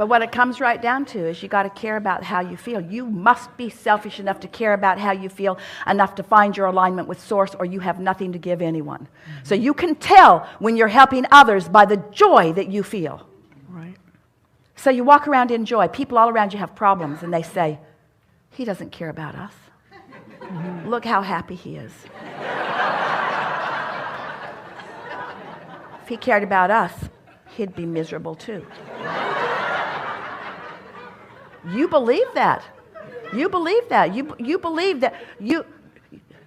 But what it comes right down to is you got to care about how you feel. You must be selfish enough to care about how you feel, enough to find your alignment with Source, or you have nothing to give anyone. Mm-hmm. So you can tell when you're helping others by the joy that you feel. Right. So you walk around in joy. People all around you have problems, and they say, he doesn't care about us. Mm-hmm. Look how happy he is. If he cared about us, he'd be miserable too. You believe that. You believe that. You believe that.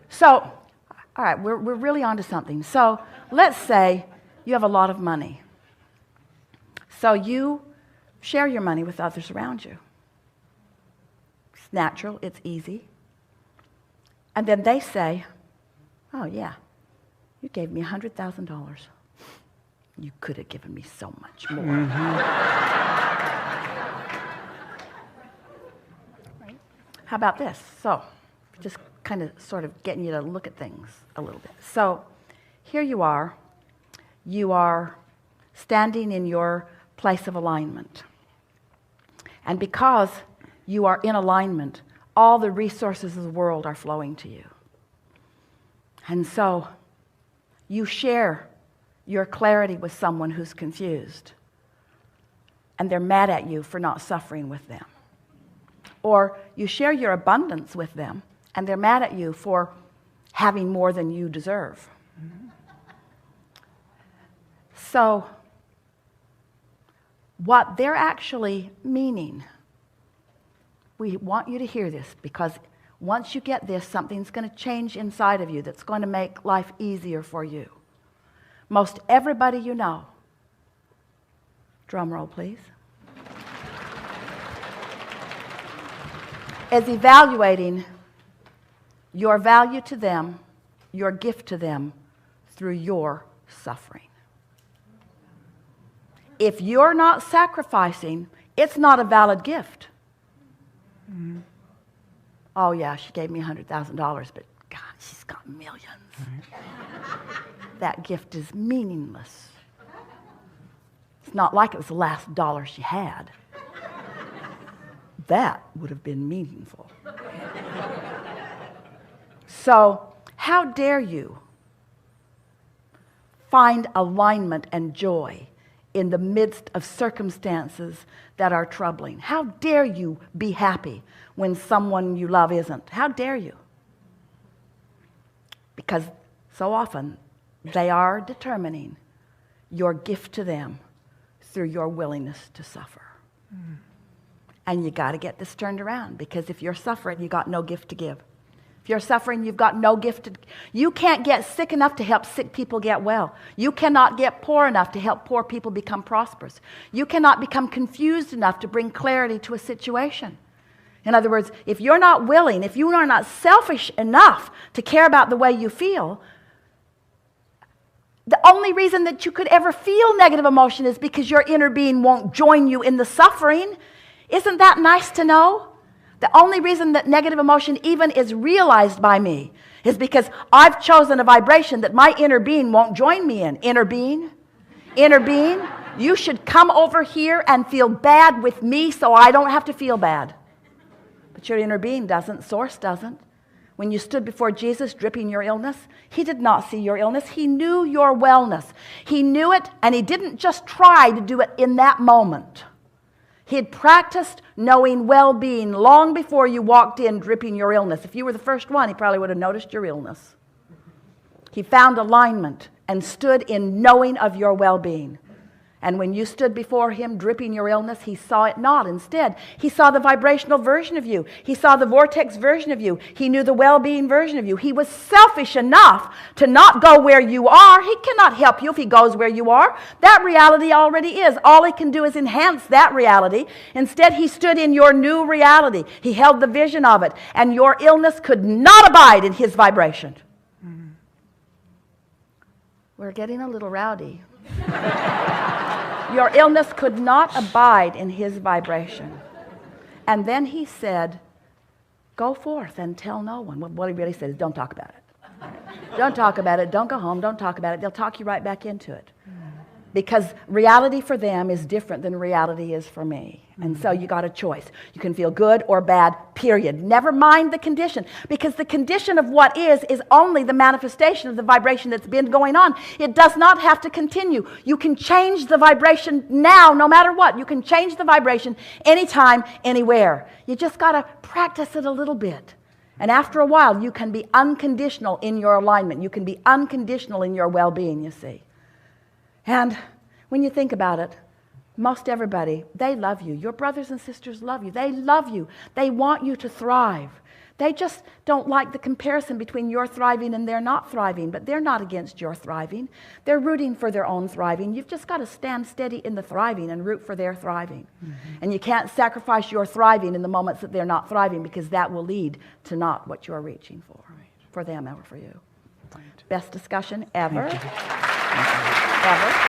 So, all right, we're really onto something. So let's say you have a lot of money. So you share your money with others around you. It's natural. It's easy. And then they say, oh, yeah, you gave me $100,000. You could have given me so much more. Mm-hmm. How about this? So, just kind of sort of getting you to look at things a little bit. So, here you are standing in your place of alignment. And because you are in alignment, all the resources of the world are flowing to you. And so, you share your clarity with someone who's confused, and they're mad at you for not suffering with them. Or you share your abundance with them, and they're mad at you for having more than you deserve. Mm-hmm. So, what they're actually meaning, we want you to hear this, because once you get this, something's going to change inside of you that's going to make life easier for you. Most everybody you know, drum roll please, is evaluating your value to them, your gift to them, through your suffering. If you're not sacrificing, it's not a valid gift. Mm-hmm. Oh yeah, she gave me $100,000, but God, she's got millions. Mm-hmm. That gift is meaningless. It's not like it was the last dollar she had. That would have been meaningful. So, how dare you find alignment and joy in the midst of circumstances that are troubling? How dare you be happy when someone you love isn't? How dare you? Because so often they are determining your gift to them through your willingness to suffer. Mm. And you got to get this turned around, because if you're suffering, you got no gift to give. If you're suffering, you've got no gift to... You can't get sick enough to help sick people get well. You cannot get poor enough to help poor people become prosperous. You cannot become confused enough to bring clarity to a situation. In other words, if you're not willing, if you are not selfish enough to care about the way you feel, the only reason that you could ever feel negative emotion is because your inner being won't join you in the suffering. Isn't that nice to know? The only reason that negative emotion even is realized by me is because I've chosen a vibration that my inner being won't join me in. Inner being, you should come over here and feel bad with me so I don't have to feel bad. But your inner being doesn't, Source doesn't. When you stood before Jesus dripping your illness, he did not see your illness. He knew your wellness. He knew it, and he didn't just try to do it in that moment. He had practiced knowing well-being long before you walked in dripping your illness. If you were the first one, he probably would have noticed your illness. He found alignment and stood in knowing of your well-being. And when you stood before him dripping your illness, he saw it not. Instead, he saw the vibrational version of you. He saw the vortex version of you. He knew the well-being version of you. He was selfish enough to not go where you are. He cannot help you if he goes where you are. That reality already is. All he can do is enhance that reality. Instead, he stood in your new reality. He held the vision of it. And your illness could not abide in his vibration. Mm-hmm. We're getting a little rowdy. Your illness could not abide in his vibration. And then he said, go forth and tell no one. What he really said is, don't talk about it. Don't talk about it. Don't go home. Don't talk about it. They'll talk you right back into it. because reality for them is different than reality is for me. And so you got a choice. You can feel good or bad, period. Never mind the condition, because the condition of what is only the manifestation of the vibration that's been going on. It does not have to continue. You can change the vibration now, no matter what. You can change the vibration anytime, anywhere. You just got to practice it a little bit. And after a while, you can be unconditional in your alignment. You can be unconditional in your well-being, you see. And when you think about it, most everybody, they love you. Your brothers and sisters love you. They love you. They want you to thrive. They just don't like the comparison between your thriving and their not thriving, but they're not against your thriving. They're rooting for their own thriving. You've just got to stand steady in the thriving and root for their thriving. And you can't sacrifice your thriving in the moments that they're not thriving, because that will lead to not what you're reaching for them or for you. Best discussion ever. Ever.